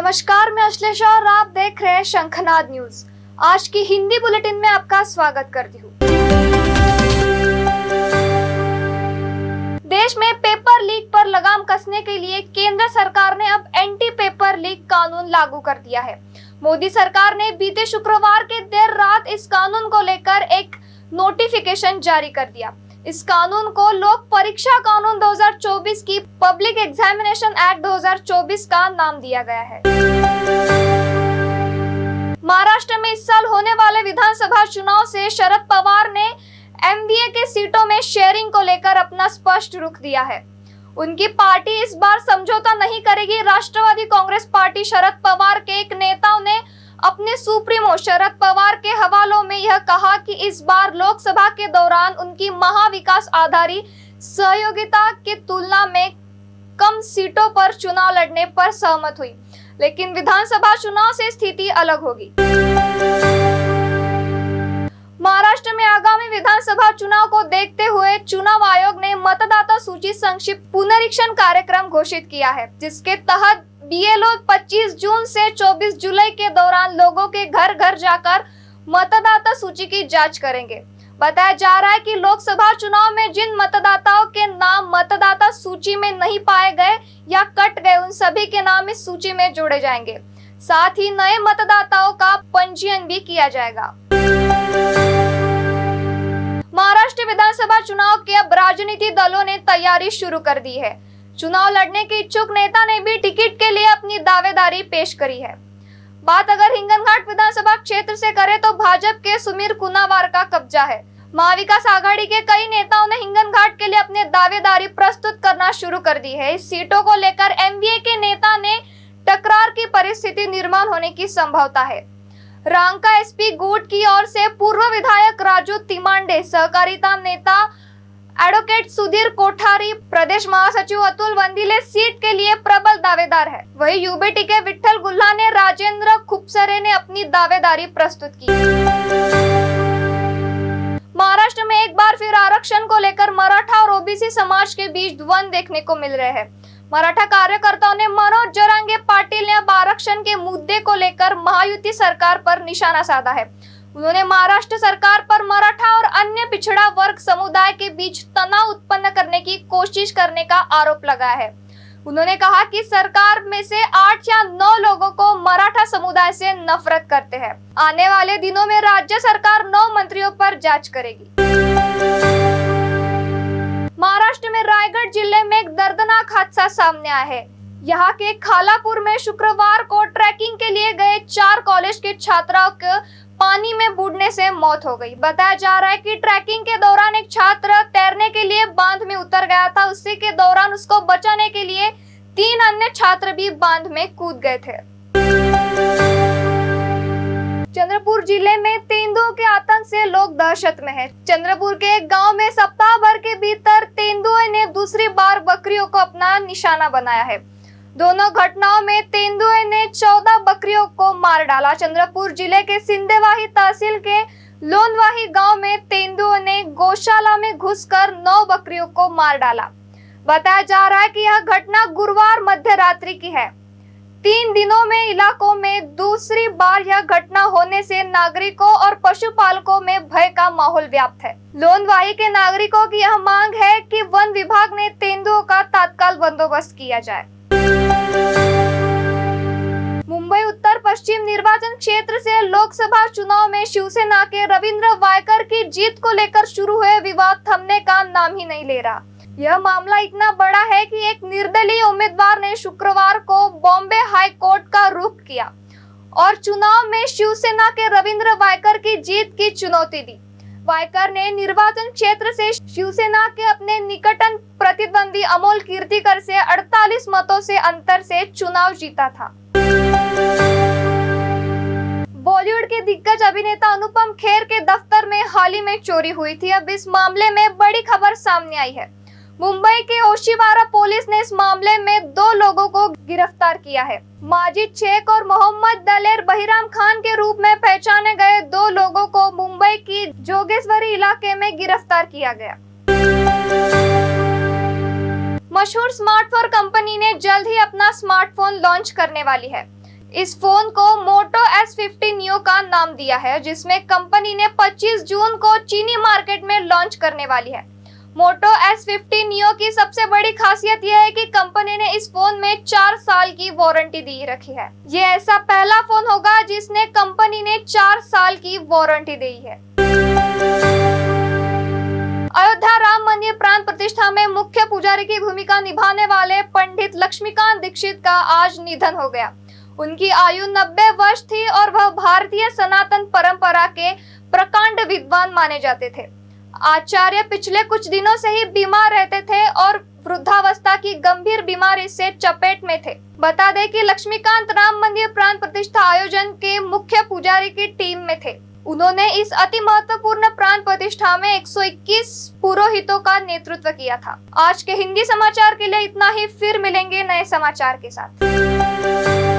नमस्कार, मैं अश्लेषा और आप देख रहे हैं शंखनाद न्यूज। आज की हिंदी बुलेटिन में आपका स्वागत करती हूँ। देश में पेपर लीक पर लगाम कसने के लिए केंद्र सरकार ने अब एंटी पेपर लीक कानून लागू कर दिया है। मोदी सरकार ने बीते शुक्रवार के देर रात इस कानून को लेकर एक नोटिफिकेशन जारी कर दिया। इस कानून को लोक परीक्षा कानून 2024 की पब्लिक एग्जामिनेशन एक्ट 2024 का नाम दिया गया है। महाराष्ट्र में इस साल होने वाले विधानसभा चुनाव से शरद पवार ने एमबीए के सीटों में शेयरिंग को लेकर अपना स्पष्ट रुख दिया है। उनकी पार्टी इस बार समझौता नहीं करेगी। राष्ट्रवादी कांग्रेस पार्टी शरद पवार के एक नेताओं ने अपने सुप्रीमो शरद पवार के हवालों में यह कहा कि इस बार लोकसभा के दौरान उनकी महाविकास आधारित सहयोगिता की तुलना में कम सीटों पर चुनाव लड़ने पर सहमत हुई, लेकिन विधानसभा चुनाव से स्थिति अलग होगी। महाराष्ट्र में आगामी विधानसभा चुनाव को देखते हुए चुनाव आयोग ने मतदाता सूची संक्षिप्त पुनरीक्षण कार्यक्रम घोषित किया है, जिसके तहत बीएलओ 25 जून से 24 जुलाई के दौरान लोगों के घर घर जाकर मतदाता सूची की जांच करेंगे। बताया जा रहा है कि लोकसभा चुनाव में जिन मतदाताओं के नाम मतदाता सूची में नहीं पाए गए या कट गए, उन सभी के नाम इस सूची में जोड़े जाएंगे। साथ ही नए मतदाताओं का पंजीयन भी किया जाएगा। महाराष्ट्र विधानसभा चुनाव के अब राजनीतिक दलों ने तैयारी शुरू कर दी है। चुनाव लड़ने के इच्छुक नेता ने भी टिकट के लिए अपनी दावेदारी पेश करी है। बात अगर हिंगनघाट विधानसभा क्षेत्र से करें तो भाजपा के सुमीर कुनावार का कब्जा है। महाविकास आघाड़ी के कई नेताओं ने हिंगनघाट के लिए अपने दावेदारी प्रस्तुत करना शुरू कर दी है। इस सीटों को लेकर एमवीए के नेता ने टकरार की परिस्थिति निर्माण होने की संभावना है। रांका एसपी गुट की ओर से पूर्व विधायक राजू तिमांडे, सहकारिता नेता एडवोकेट सुधीर कोठारी, प्रदेश महासचिव अतुल वंदिले सीट के लिए प्रबल दावेदार है। वहीं यूबीटी के विठ्ठल गुल्हा ने राजेंद्र खुपसरे ने अपनी दावेदारी प्रस्तुत की। महाराष्ट्र में एक बार फिर आरक्षण को लेकर मराठा और ओबीसी समाज के बीच द्वंद्व देखने को मिल रहे हैं। मराठा कार्यकर्ताओं ने मनोज जरांगे पाटिल ने अब आरक्षण के मुद्दे को लेकर महायुति सरकार पर निशाना साधा है। उन्होंने महाराष्ट्र सरकार पर मराठा और अन्य पिछड़ा वर्ग समुदाय के बीच तनाव उत्पन्न करने की कोशिश करने का आरोप लगाया है। उन्होंने कहा कि सरकार में से 8 या 9 लोगों को मराठा समुदाय से नफरत करते हैं। आने वाले दिनों में राज्य सरकार 9 मंत्रियों पर जांच करेगी। महाराष्ट्र में रायगढ़ जिले में एक दर्दनाक हादसा सामने आया है। यहाँ के खालापुर में शुक्रवार को ट्रैकिंग के लिए गए 4 कॉलेज के छात्राओं को पानी में बूड़ने से मौत हो गई। बताया जा रहा है कि ट्रैकिंग के दौरान एक छात्र तैरने के लिए बांध में उतर गया था। उसी के दौरान उसको बचाने के लिए 3 अन्य छात्र भी बांध में कूद गए थे। चंद्रपुर जिले में तेंदुओं के आतंक से लोग दहशत में हैं। चंद्रपुर के एक गांव में सप्ताह भर के भीतर तेंदुए ने दूसरी बार बकरियों को अपना निशाना बनाया है। दोनों घटनाओं में तेंदुए ने 14 बकरियों को मार डाला। चंद्रपुर जिले के सिंदेवाही तहसील के लोनवाही गांव में तेंदुओं ने गौशाला में घुसकर 9 बकरियों को मार डाला। बताया जा रहा है कि यह घटना गुरुवार मध्य रात्रि की है। 3 दिनों में इलाकों में दूसरी बार यह घटना होने से नागरिकों और पशुपालकों में भय का माहौल व्याप्त है। लोनवाही के नागरिकों की यह मांग है कि वन विभाग ने तेंदुओं का तत्काल बंदोबस्त किया जाए। मुंबई उत्तर पश्चिम निर्वाचन क्षेत्र से लोकसभा चुनाव में शिवसेना के रविंद्र वायकर की जीत को लेकर शुरू हुए विवाद थमने का नाम ही नहीं ले रहा। यह मामला इतना बड़ा है कि एक निर्दलीय उम्मीदवार ने शुक्रवार को बॉम्बे हाई कोर्ट का रुख किया और चुनाव में शिवसेना के रविंद्र वायकर की जीत की चुनौती दी। वायकर ने निर्वाचन क्षेत्र से शिवसेना के अपने निकटतम प्रतिद्वंदी अमोल कीर्तिकर से 48 मतों से अंतर से चुनाव जीता था। बॉलीवुड के दिग्गज अभिनेता अनुपम खेर के दफ्तर में हाल ही में चोरी हुई थी। अब इस मामले में बड़ी खबर सामने आई है। मुंबई के ओशिवारा पुलिस ने इस मामले में 2 लोगों को गिरफ्तार किया है। माजिद शेख और मोहम्मद दलेर बहिराम खान के रूप में पहचाने गए 2 लोगों को मुंबई की जोगेश्वरी इलाके में गिरफ्तार किया गया। मशहूर स्मार्टफोन कंपनी ने जल्द ही अपना स्मार्टफोन लॉन्च करने वाली है। इस फोन को मोटो S50 नियो का नाम दिया है, जिसमें कंपनी ने 25 जून को चीनी मार्केट में लॉन्च करने वाली है। मोटो S50 नियो की सबसे बड़ी खासियत यह है कि कंपनी ने इस फोन में 4 साल की वारंटी दी रखी है। ये ऐसा पहला फोन होगा जिसने कंपनी ने 4 साल की वारंटी दी है। अयोध्या राम मंदिर प्राण प्रतिष्ठा में मुख्य पुजारी की भूमिका निभाने वाले पंडित लक्ष्मीकांत दीक्षित का आज निधन हो गया। उनकी आयु 90 वर्ष थी और वह भारतीय सनातन परंपरा के प्रकांड विद्वान माने जाते थे। आचार्य पिछले कुछ दिनों से ही बीमार रहते थे और वृद्धावस्था की गंभीर बीमारी से चपेट में थे। बता दें कि लक्ष्मीकांत राम मंदिर प्राण प्रतिष्ठा आयोजन के मुख्य पुजारी की टीम में थे। उन्होंने इस अति महत्वपूर्ण प्राण प्रतिष्ठा में 121 पुरोहितों का नेतृत्व किया था। आज के हिंदी समाचार के लिए इतना ही, फिर मिलेंगे नए समाचार के साथ।